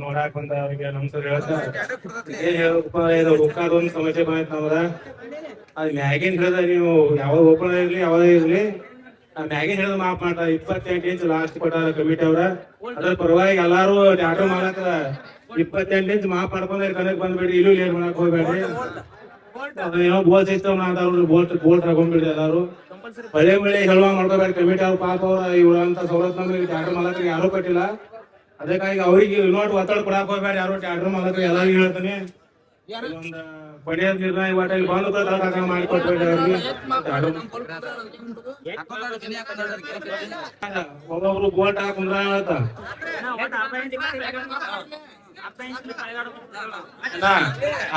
ನೋಡಾಕ್ ಬಂದ ಅವ್ರಿಗೆ ನಮಸ್ಕಾರ ಹೇಳ್ತಾ ಏನ್ ಹೇಳಪ್ಪ ಇದು ರೊಕ್ಕದೊಂದು ಸಮಸ್ಯೆ ಬಂದೈತೆ ನಮ್ದ. ಅದ್ ಮ್ಯಾಗಿನ್ ಹೇಳಿದ ನೀವು ಯಾವಾಗ ಓಪನ್ ಇರ್ಲಿ ಯಾವಾಗ ಇರ್ಲಿ ಮ್ಯಾಗಿನ್ ಹೇಳಿದ ಮಾಪ್ ಮಾಡ್ತಾ 28 ಇಂಚ್ ಲಾಸ್ಟ್ ಕೊಟ್ಟಾರ ಕಮಿಟಿ ಅವ್ರ. ಅದ್ರ ಪರವಾಗಿ ಎಲ್ಲಾರು ಆಟೋ ಮಾಡಾಕ 28 ಇಂಚ್ ಮಾಪ್ ಮಾಡ್ಕೊಂಡ್ರೆ ಕನಕ್ ಬಂದ್ಬಿಡ್ರಿ, ಇಲ್ಲೂ ಲೇಟ್ ಮಾಡಕ್ ಹೋಗ್ಬೇಡ್ರಿ. ಏನೋ ಬೋಲ್ಸ್ ಇತ್ತು ಬೋಲ್ಟ್ ಹಾಕೊಂಡ್ಬಿಡ್ರಿ ಎಲ್ಲಾರು. ಮಳೆ ಹೇಳುವ ಮಾಡ್ಕೋಬೇಡ್ರಿ ಕಮಿಟಿ ಅವ್ರು. ಪಾಪ ಅವ್ರ ಇವ್ರಂತ ಸವಲತ್ತು ನಮ್ಗೆ ಆಟೋ ಮಾಲಕರಿಗೆ ಯಾರು ಕೊಟ್ಟಿಲ್ಲ. ಅದಕ್ಕಾಗಿ ಅವ್ರಿಗೆ ಇನ್ನೊಟ್ಟು ಒತ್ತಡ ಕೊಡಾಕ್ ಹೋಗ್ಬೇಡ ಯಾರು ಆರ್ಡರ್ ಮಾಡಕ್ ಎಲ್ಲರಿಗೂ ಹೇಳ್ತೀನಿ. ಒಂದು ಪಡೆಯೋದ್ ನಿರ್ಣಯ ಇಲ್ಲಿ ಬಂದು ಮಾಡಿಕೊಟ್ಬೇಡಿ ಅವ್ರಿಗೆ. ಒಬ್ಬೊಬ್ರು ಬೋಟ್ ಹಾಕುಂದ್ರ ಹೇಳ್ತ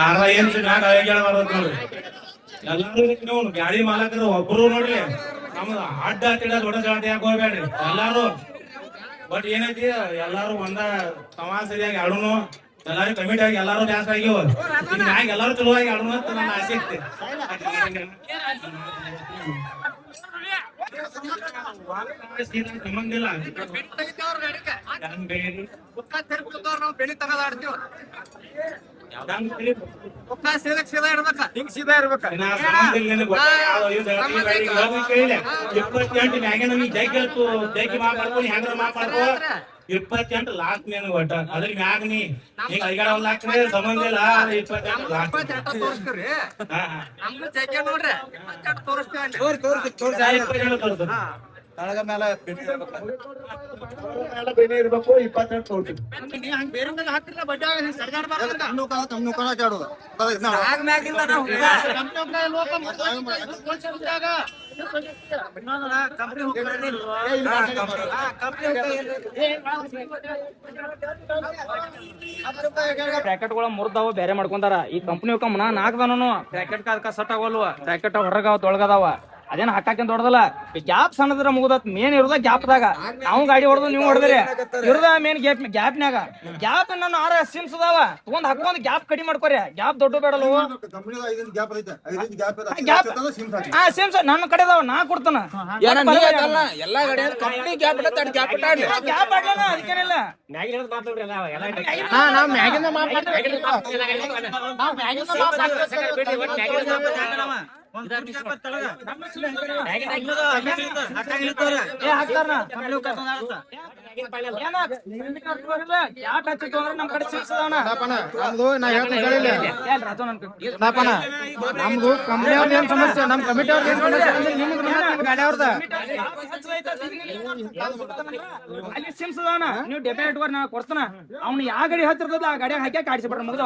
6 ಇಂಚ್ ಮ್ಯಾಗ ನೋಡ್ರಿ. ಎಲ್ಲಾರು ಗಾಡಿ ಮಾಲಕರು ಒಬ್ರು ನೋಡ್ರಿ ನಮ್ದು ಅಡ್ಡ ತಿಡ ದೊಡ್ಡ ಜಾತಿ ಯಾಕೆ ಹೋಗ್ಬೇಡ್ರಿ ಎಲ್ಲಾರು. ಬಟ್ ಏನೈತಿ ಎಲ್ಲಾರು ಒಂದ ಸಮಾಜರಿಯಾಗಿ ಆಡೋನು, ಎಲ್ಲಾರು ಕಮಿಟಿ ಆಗಿ ಎಲ್ಲಾರು ಡ್ಯಾನ್ಸ್ ಆಗ್ಯವ. ಮ್ಯಾಗ ಎಲ್ಲಾರು ಚಲೋ ಆಗಿ ಆಡೋನು ಅಂತ ನನ್ನ ಆಸೆ ಐತಿ. ಸಂಬಂಧಿಲ್ಲ ಮಾಡ್ಕೊ 28 ಲಾಸ್ಟ್ ನೀನು ಒಟ್ಟ ಅದ್ರ ಮ್ಯಾಗ ನೀ ಈಗ ಐಗಾಡ 1 ಲಕ್ಷ ಸಂಬಂಧ ಇಲ್ಲ. 28 ತಳಗ ಮೇಲೆ ಬೆನೆ ಇರ್ಬೇಕು. 28 ತೋರ್ಸ್ತೀವಿ. ಬ್ರಾಕೆಟ್ಗಳ ಮುರ್ದಾವ ಬೇರೆ ಮಾಡ್ಕೊಂತಾರ. ಈ ಕಂಪ್ನಿ ಹೋಗಮ್ಮನ ನಾಲ್ಕದನು ಬ್ರಾಕೆಟ್ ಅದಕ್ಕ ಸಟ್ ಆಗಲ್ವ. ಬ್ರಾಕೆಟ್ ಹೊರಗಾವ ತೊಳಗದಾವ, ಅದೇನ್ ಹಾಕಾಕಂತ ಹೊಡೆದಲ್ಲ. ಗ್ಯಾಪ್ ಸಣ್ಣದ್ರ ಮುಗ್ದತ್. ಮೇನ್ ಇರೋದ ಗ್ಯಾಪ್ದಾಗ. ನಾವು ಗಾಡಿ ಹೊಡೆದು ನೀವು ಹೊಡೆದ್ರಿ ಇರೋದ ಮೇನ್ ಗ್ಯಾಪ್ನ್ಯಾಗ. ಗ್ಯಾಪ್ ನಾನು 6 ಸಿಮ್ಸ್ ಅದಾವ ತಗೊಂಡ್ ಹಾಕೊಂಡ್ ಗ್ಯಾಪ್ ಕಡಿಮೆ ಮಾಡ್ಕೊರಿ. ಗ್ಯಾಪ್ ದೊಡ್ಡ ಬೇಡಲ್ವ. ಸಿಮ್ಸ್ ನನ್ನ ಕಡೆ ಅದಾವ, ನಾ ಕೊಡ್ತಾನ. ಗ್ಯಾಪ್ ಆಡ್ಲ ಅದಕ್ಕೇನಿಲ್ಲ. ನಮ್ ಕಡೆ ನಮ್ದು ಕಂಪ್ನಿ ಅವ್ರ ಏನ್ ಸಮಸ್ಯೆ, ನಮ್ ಕಮಿಟಿ ಅವ್ರ ಏನ್ ಸಮಸ್ಯೆ ಗಾಡಿ ಅವ್ರದ ಅಲ್ಲಿ ಸಿಮ್ಸ್ ಅದಾವನ. ನೀವು ಡೆಪೇಟ್ ನಾ ಕೊಡ್ತಾನ. ಅವ್ನು ಯಾವ ಗಾಡಿ ಹತ್ತಿರ್ತದ ಆ ಗಾಡಿ ಹಾಕಿ ಕಾಡಿಸಿ ಬಿಡ್ರ ಮುಗ್ದ.